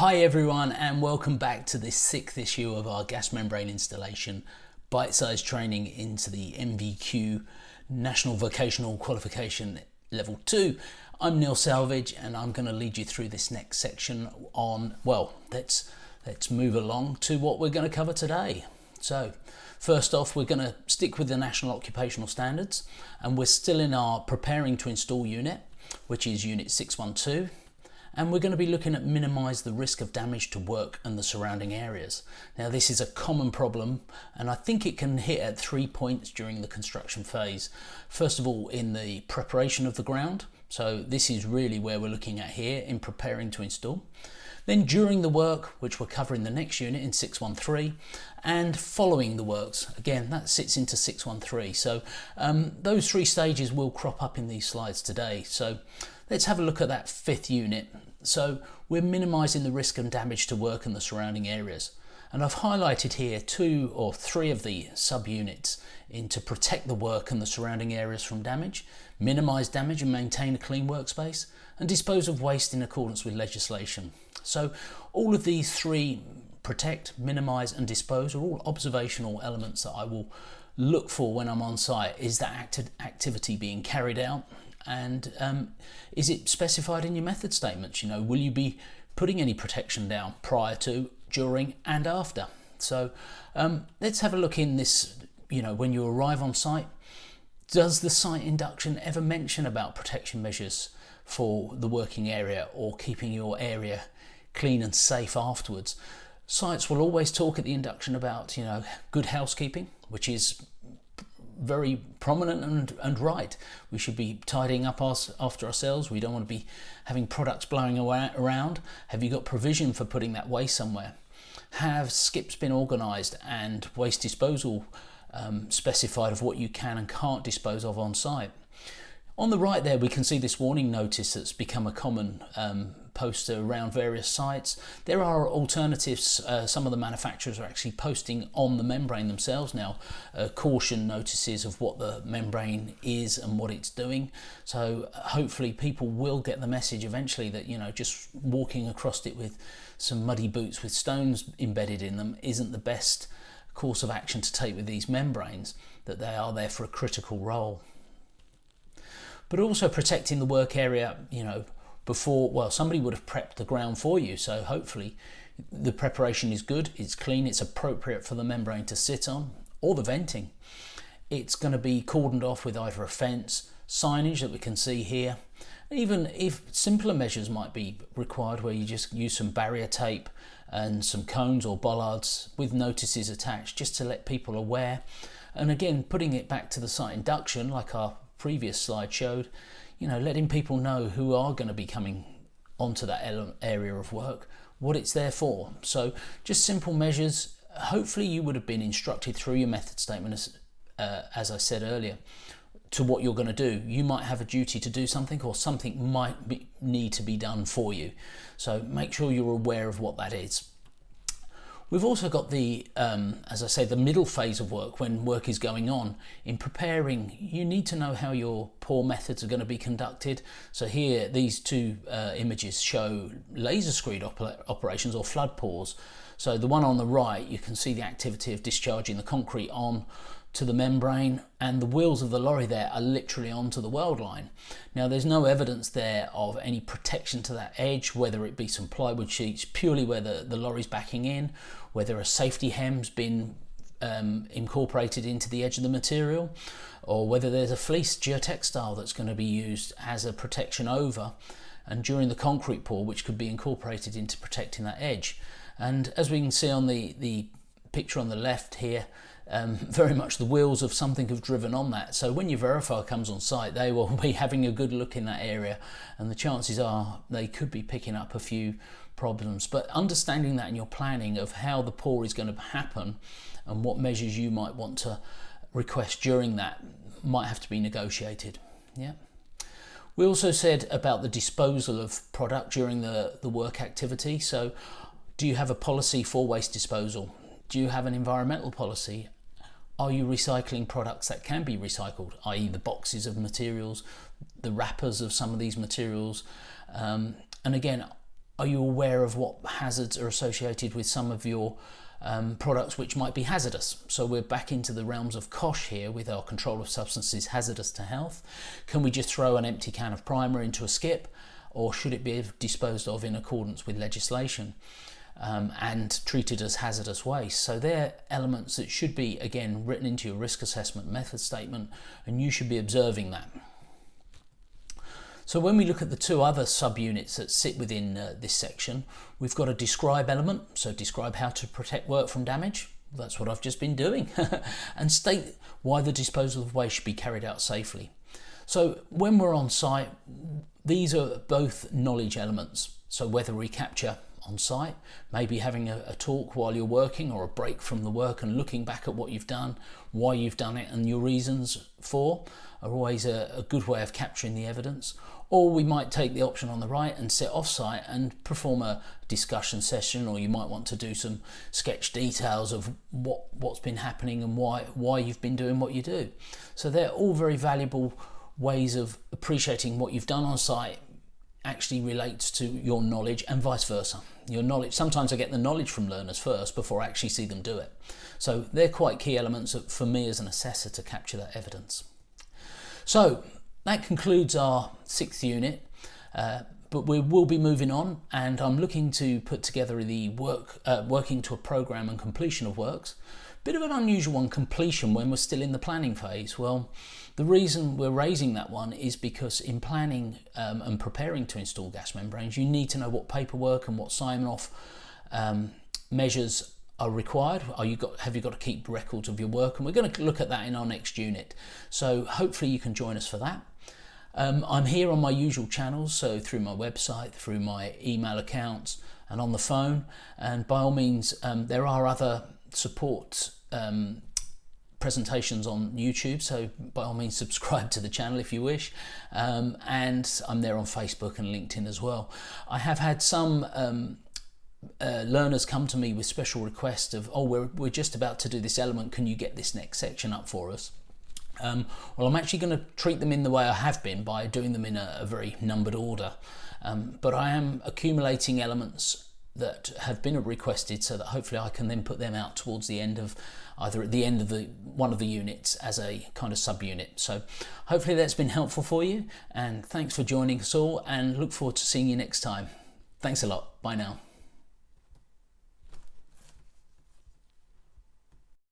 Hi everyone, and welcome back to this 6th issue of our gas membrane installation bite-sized training into the MVQ National Vocational Qualification Level 2. I'm Neil Salvage and I'm going to lead you through this next section on, well, let's move along to what we're going to cover today. So first off, we're going to stick with the National Occupational Standards, and we're still in our preparing to install unit, which is unit 612. And we're going to be looking at minimise the risk of damage to work and the surrounding areas. Now this is a common problem, and I think it can hit at 3 points during the construction phase. First of all, in the preparation of the ground, so this is really where we're looking at here in preparing to install. Then during the work, which we'll cover in the next unit in 613, and following the works, again that sits into 613. So those three stages will crop up in these slides today. So let's have a look at that 5th unit. So we're minimising the risk and damage to work and the surrounding areas. And I've highlighted here 2 or 3 of the subunits in to protect the work and the surrounding areas from damage, minimise damage and maintain a clean workspace, and dispose of waste in accordance with legislation. So all of these 3, protect, minimise and dispose, are all observational elements that I will look for when I'm on site. Is that activity being carried out? And is it specified in your method statements? You know, will you be putting any protection down prior to, during and after? So let's have a look in this, you know, when you arrive on site. Does the site induction ever mention about protection measures for the working area or keeping your area clean and safe afterwards? Sites will always talk at the induction about, you know, good housekeeping, which is very prominent and right. We should be tidying up after ourselves. We don't want to be having products blowing around. Have you got provision for putting that waste somewhere? Have skips been organised and waste disposal specified of what you can and can't dispose of on site? On the right there we can see this warning notice that's become a common poster around various sites. There are alternatives. Some of the manufacturers are actually posting on the membrane themselves now caution notices of what the membrane is and what it's doing. So hopefully people will get the message eventually that, you know, just walking across it with some muddy boots with stones embedded in them isn't the best course of action to take with these membranes, that they are there for a critical role. But also protecting the work area, you know, before, well, somebody would have prepped the ground for you. So hopefully the preparation is good, it's clean, it's appropriate for the membrane to sit on, or the venting. It's going to be cordoned off with either a fence, signage that we can see here. Even if simpler measures might be required, where you just use some barrier tape and some cones or bollards with notices attached, just to let people aware. And again, putting it back to the site induction, like our previous slide showed, you know, letting people know who are going to be coming onto that area of work, what it's there for. So just simple measures. Hopefully you would have been instructed through your method statement, as I said earlier, to what you're going to do. You might have a duty to do something, or something might need to be done for you. So make sure you're aware of what that is. We've also got the, as I say, the middle phase of work, when work is going on. In preparing, you need to know how your pour methods are going to be conducted. So here, these 2 images show laser screed operations or flood pours. So the one on the right, you can see the activity of discharging the concrete on to the membrane, and the wheels of the lorry there are literally onto the weld line. Now there's no evidence there of any protection to that edge, whether it be some plywood sheets purely where the lorry's backing in, whether a safety hem's been incorporated into the edge of the material, or whether there's a fleece geotextile that's going to be used as a protection over and during the concrete pour, which could be incorporated into protecting that edge. And as we can see on the picture on the left here, very much the wheels of something have driven on that. So when your verifier comes on site, they will be having a good look in that area, and the chances are they could be picking up a few problems. But understanding that in your planning of how the pour is going to happen and what measures you might want to request during that might have to be negotiated. Yeah. We also said about the disposal of product during the work activity. So do you have a policy for waste disposal? Do you have an environmental policy? Are you recycling products that can be recycled, i.e. the boxes of materials, the wrappers of some of these materials? And again, Are you aware of what hazards are associated with some of your products which might be hazardous? So we're back into the realms of COSH here with our control of substances hazardous to health. Can we just throw an empty can of primer into a skip, or should it be disposed of in accordance with legislation and treated as hazardous waste? So they're elements that should be, again, written into your risk assessment method statement, and you should be observing that. So when we look at the two other subunits that sit within this section, we've got a describe element, so describe how to protect work from damage. That's what I've just been doing. And state why the disposal of waste should be carried out safely. So when we're on site, these are both knowledge elements. So whether recapture on site, maybe having a talk while you're working, or a break from the work and looking back at what you've done, why you've done it and your reasons for, are always a good way of capturing the evidence. Or we might take the option on the right and sit off site and perform a discussion session, or you might want to do some sketch details of what's been happening and why you've been doing what you do. So they're all very valuable ways of appreciating what you've done on site actually relates to your knowledge, and vice versa. Your knowledge, sometimes I get the knowledge from learners first before I actually see them do it. So they're quite key elements for me as an assessor to capture that evidence. So that concludes our 6th unit, but we will be moving on, and I'm looking to put together the working to a program and completion of works. Bit of an unusual one, completion, when we're still in the planning phase. Well, the reason we're raising that one is because in planning and preparing to install gas membranes, you need to know what paperwork and what sign-off measures are required. Have you got to keep records of your work? And we're going to look at that in our next unit. So hopefully you can join us for that. I'm here on my usual channels, so through my website, through my email accounts, and on the phone. And by all means, there are other support presentations on YouTube, so by all means subscribe to the channel if you wish. And I'm there on Facebook and LinkedIn as well. I have had some learners come to me with special requests of, oh, we're just about to do this element, can you get this next section up for us? Well, I'm actually going to treat them in the way I have been, by doing them in a very numbered order, but I am accumulating elements that have been requested so that hopefully I can then put them out towards the end of, either at the end of one of the units as a kind of subunit. So hopefully that's been helpful for you, and thanks for joining us all, and look forward to seeing you next time. Thanks a lot. Bye now.